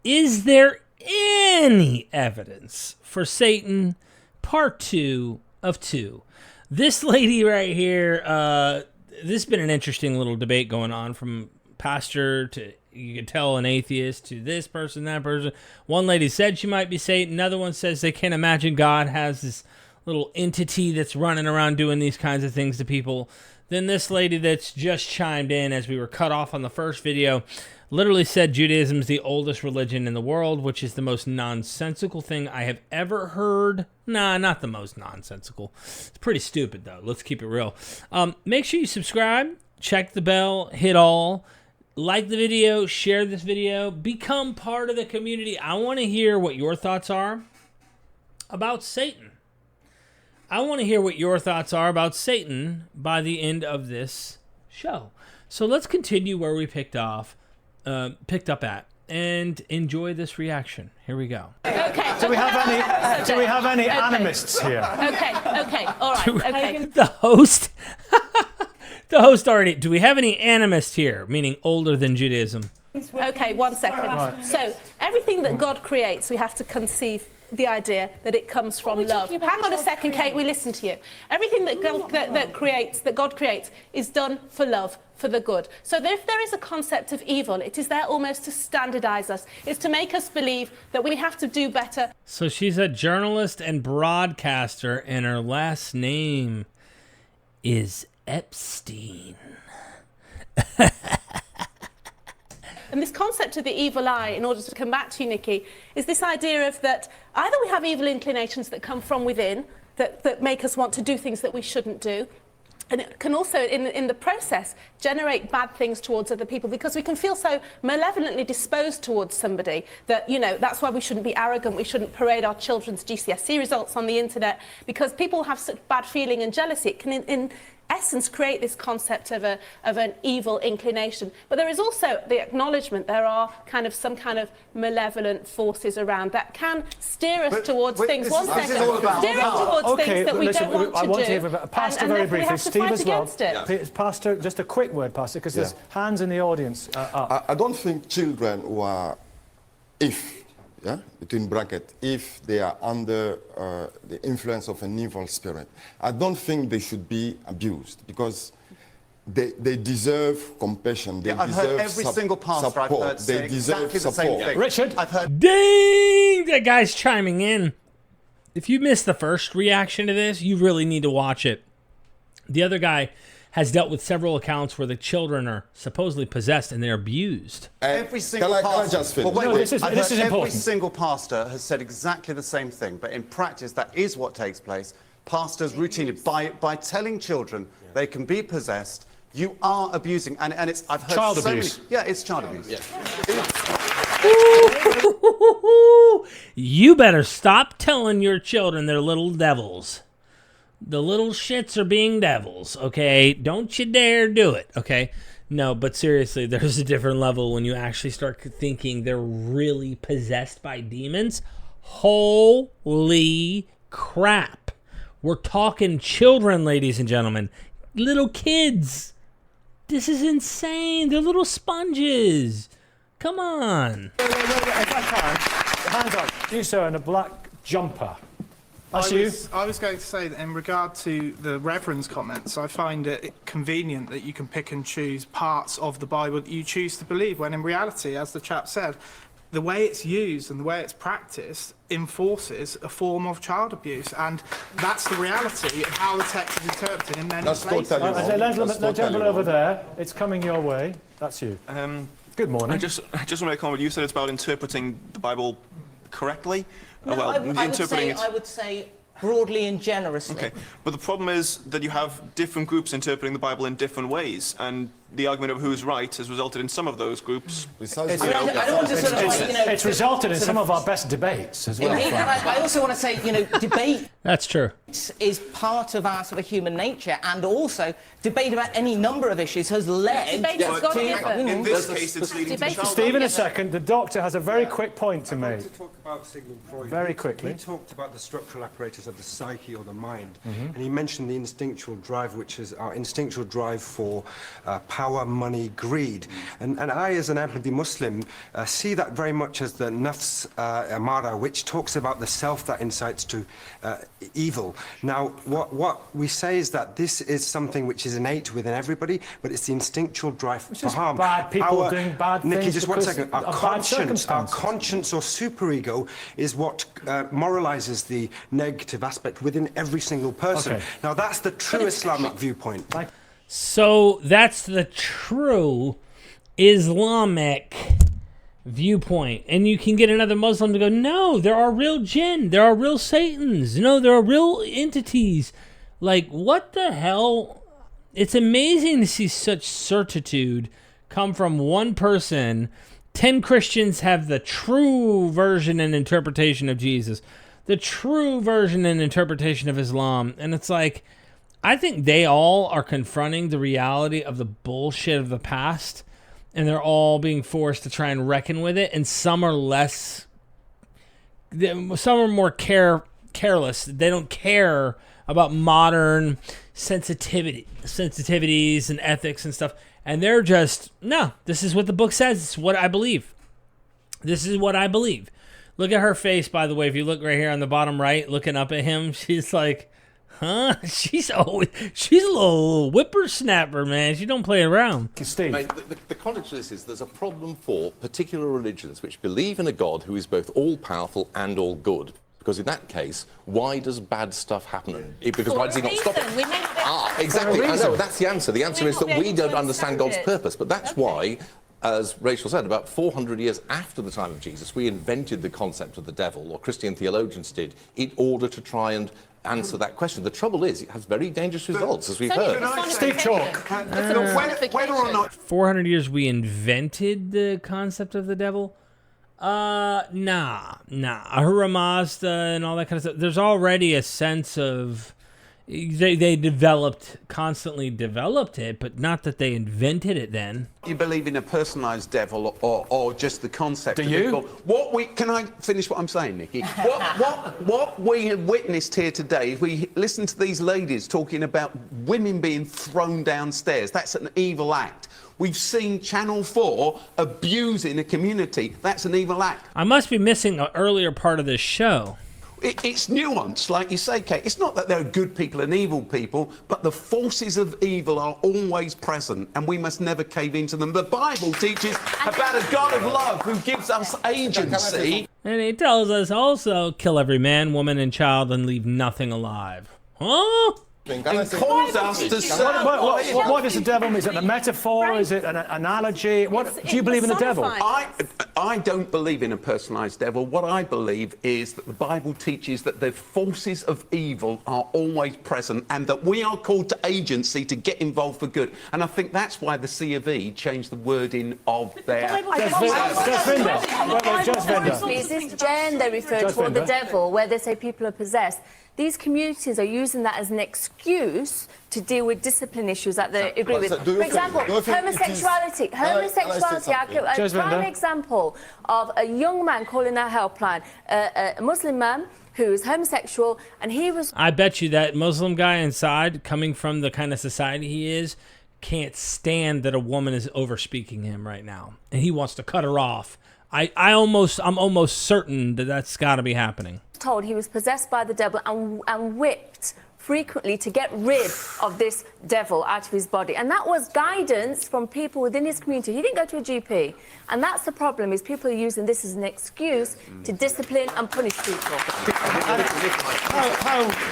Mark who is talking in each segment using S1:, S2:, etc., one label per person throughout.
S1: Is there any evidence for Satan? Part 2 of 2. This lady right here, this has been an interesting little debate going on from pastor to, you could tell, an atheist, to this person, that person. One lady said she might be Satan. Another one says they can't imagine God has this little entity that's running around doing these kinds of things to people. Then this lady that's just chimed in as we were cut off on the first video literally said Judaism is the oldest religion in the world, which is the most nonsensical thing I have ever heard. Nah, not the most nonsensical. It's pretty stupid, though. Let's keep it real. Make sure you subscribe, check the bell, hit all, like the video, share this video, become part of the community. I want to hear what your thoughts are about Satan. I want to hear what your thoughts are about Satan by the end of this show. So let's continue where we picked up at, and enjoy this reaction. Here we go.
S2: Okay.
S3: Do we have any animists here?
S2: Okay. All right. Okay.
S1: The host, the host already. Do we have any animists here? Meaning older than Judaism.
S2: Okay. 1 second.
S3: Right.
S2: So everything that God creates, we have to conceive the idea that it comes from love. Hang on a second, Kate. We listen to you. Everything that God creates, is done for love, for the good. So if there is a concept of evil, it is there almost to standardize us. It's to make us believe that we have to do better.
S1: So she's a journalist and broadcaster, and her last name is Epstein.
S2: And this concept of the evil eye, in order to come back to you, Nikki, is this idea of that either we have evil inclinations that come from within, that make us want to do things that we shouldn't do, and it can also, in the process, generate bad things towards other people, because we can feel so malevolently disposed towards somebody that, you know, that's why we shouldn't be arrogant, we shouldn't parade our children's GCSE results on the internet, because people have such bad feeling and jealousy. It can, in essence, create this concept of an evil inclination. But there is also the acknowledgement there are some kind of malevolent forces around that can steer us towards things. Steer us towards things that we don't want to do.
S3: I want to hear about Pastor very briefly. Steve as well. Pastor, just a quick word, Pastor, because there's hands in the audience up.
S4: I don't think children who are, between brackets, if they are under the influence of an evil spirit, I don't think they should be abused, because they deserve compassion. They
S5: I've
S4: deserve
S5: heard every single pastor
S4: support.
S5: I've heard
S4: They
S5: say
S4: deserve
S5: exactly the
S4: support.
S5: same thing.
S3: Richard?
S5: I've heard.
S1: Ding! That guy's chiming in. If you missed the first reaction to this, you really need to watch it. The other guy has dealt with several accounts where the children are supposedly possessed and they're abused.
S5: Every single
S4: Can I
S5: pastor.
S4: just finish?
S5: Well,
S3: this is
S5: every
S3: important.
S5: single pastor has said exactly the same thing, but in practice, that is what takes place. Pastors routinely, by telling children they can be possessed, you are abusing, and it's. I've heard
S3: Child
S5: so
S3: abuse.
S5: Many, yeah, it's child abuse. Yeah.
S1: You better stop telling your children they're little devils. The little shits are being devils, okay? Don't you dare do it, okay? No, but seriously, there's a different level when you actually start thinking they're really possessed by demons. Holy crap. We're talking children, ladies and gentlemen. Little kids. This is insane. They're little sponges. Come on.
S3: Wait, if I can, hands up. You, sir, in a black jumper.
S6: I was going to say that in regard to the Reverend's comments, I find it convenient that you can pick and choose parts of the Bible that you choose to believe, when in reality, as the chap said, the way it's used and the way it's practiced enforces a form of child abuse, and that's the reality of how the text is interpreted in many places.
S4: Totally wrong.
S3: The gentleman over there, it's coming your way. That's you. Good morning.
S7: I just want to make a comment. You said it's about interpreting the Bible correctly.
S8: No, I would say broadly and generously.
S7: Okay, but the problem is that you have different groups interpreting the Bible in different ways, and the argument of who's right has resulted in some of those groups.
S3: It's resulted in some of our best debates as well.
S8: I also want to say, debate.
S1: That's true.
S8: Is part of our sort of human nature, and also debate about any number of issues has led to.
S7: In this case, it's leading to child.
S3: Steve, in a second, the doctor has a very quick point to make.
S9: I want to talk about Sigmund Freud.
S3: Very quickly.
S9: He talked about the structural apparatus of the psyche or the mind, and he mentioned the instinctual drive, which is our instinctual drive for power power, money, greed. And I, as an Ahmadi Muslim, see that very much as the nafs amara, which talks about the self that incites to evil. Now, what we say is that this is something which is innate within everybody, but it's the instinctual drive for harm.
S3: Bad people doing bad things.
S9: Nikki, just one second. Our
S3: Our
S9: conscience or superego is what moralizes the negative aspect within every single person.
S3: Okay.
S9: Now, that's the true Islamic viewpoint.
S1: So that's the true Islamic viewpoint. And you can get another Muslim to go, no, there are real jinn. There are real Satans. No, there are real entities. Like, what the hell? It's amazing to see such certitude come from one person. 10 Christians have the true version and interpretation of Jesus, the true version and interpretation of Islam. And it's like, I think they all are confronting the reality of the bullshit of the past, and they're all being forced to try and reckon with it. And some are less, some are more careless. They don't care about modern sensitivities and ethics and stuff. And they're just, no, this is what the book says. It's what I believe. This is what I believe. Look at her face, by the way. If you look right here on the bottom right, looking up at him, she's like, huh? She's a little whippersnapper, man. She don't play around.
S3: Steve.
S10: Mate, the context of this is there's a problem for particular religions which believe in a God who is both all-powerful and all-good. Because in that case, why does bad stuff happen? Because why does he not stop it? Exactly. I know, that's the answer. The answer is that we don't understand God's purpose. But that's why, as Rachel said, about 400 years after the time of Jesus, we invented the concept of the devil, or Christian theologians did, in order to try and answer that question. The trouble is, it has very dangerous results, as we've heard.
S3: Steve Chalk.
S6: Whether or not
S1: 400 years we invented the concept of the devil? Nah. Ahura Mazda and all that kind of stuff. There's already a sense of they constantly developed it, but not that they invented it then.
S11: You believe in a personalised devil or just the concept of
S3: you?
S11: it? Can I finish what I'm saying, Nikki? What we have witnessed here today, we listen to these ladies talking about women being thrown downstairs. That's an evil act. We've seen Channel 4 abusing a community. That's an evil act.
S1: I must be missing an earlier part of this show.
S11: It's nuanced, like you say, Kate. It's not that there are good people and evil people, but the forces of evil are always present, and we must never cave into them. The Bible teaches about a God of love who gives us agency.
S1: And he tells us also, kill every man, woman, and child, and leave nothing alive. Huh?
S11: And calls us to serve.
S3: What does the devil mean? Is it a metaphor? Is it an analogy? Do you believe in the devil?
S11: I don't believe in a personalised devil. What I believe is that the Bible teaches that the forces of evil are always present and that we are called to agency to get involved for good. And I think that's why the C of E changed the wording of their...
S12: Is this gen they refer to, or the devil, where they say people are possessed? These communities are using that as an excuse to deal with discipline issues that they agree with. For example, homosexuality. A prime example of a young man calling a helpline, a Muslim man who is homosexual, and he was...
S1: I bet you that Muslim guy inside, coming from the kind of society he is, can't stand that a woman is overspeaking him right now, and he wants to cut her off. I'm almost certain that that's got to be happening.
S12: Told he was possessed by the devil and whipped frequently to get rid of this devil out of his body. And that was guidance from people within his community. He didn't go to a GP. And that's the problem, is people are using this as an excuse to discipline and punish people.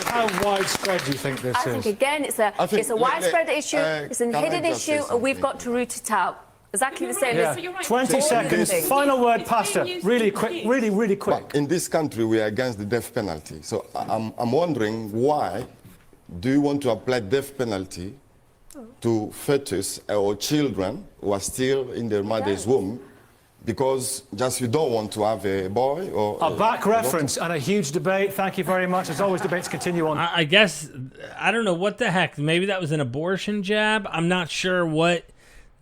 S3: How widespread do you think this is?
S12: I think, again, it's a widespread issue. It's a hidden issue, and we've got to root it out. Exactly the same.
S3: Yeah. 20 seconds. Final word, Pastor. Really quick. Really quick.
S4: Well, in this country, we are against the death penalty. So I'm wondering, why do you want to apply death penalty to fetus or children who are still in their mother's womb? Because just you don't want to have a boy or...
S3: A back reference and a huge debate. Thank you very much. As always, debates continue on.
S1: I guess, I don't know what the heck. Maybe that was an abortion jab. I'm not sure what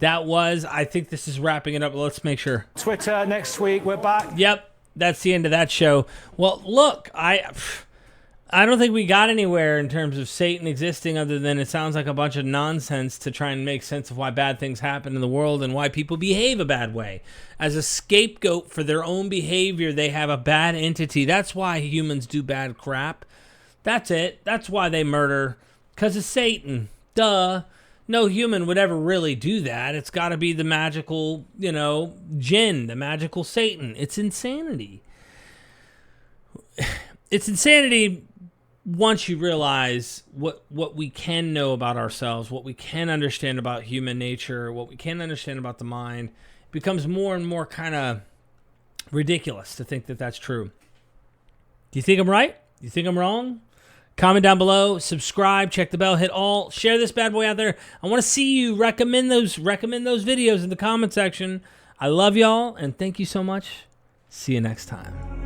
S1: that was. I think this is wrapping it up. Let's make sure.
S3: Twitter next week. We're back.
S1: Yep. That's the end of that show. Well, look, I don't think we got anywhere in terms of Satan existing other than it sounds like a bunch of nonsense to try and make sense of why bad things happen in the world and why people behave a bad way. As a scapegoat for their own behavior, they have a bad entity. That's why humans do bad crap. That's it. That's why they murder. Because of Satan. Duh. No human would ever really do that. It's got to be the magical, jinn, the magical Satan. It's insanity. It's insanity once you realize what we can know about ourselves, what we can understand about human nature, what we can understand about the mind. It becomes more and more kind of ridiculous to think that that's true. Do you think I'm right? Do you think I'm wrong? Comment down below, subscribe, check the bell, hit all, share this bad boy out there. I want to see you recommend those videos in the comment section. I love y'all, and thank you so much. See you next time.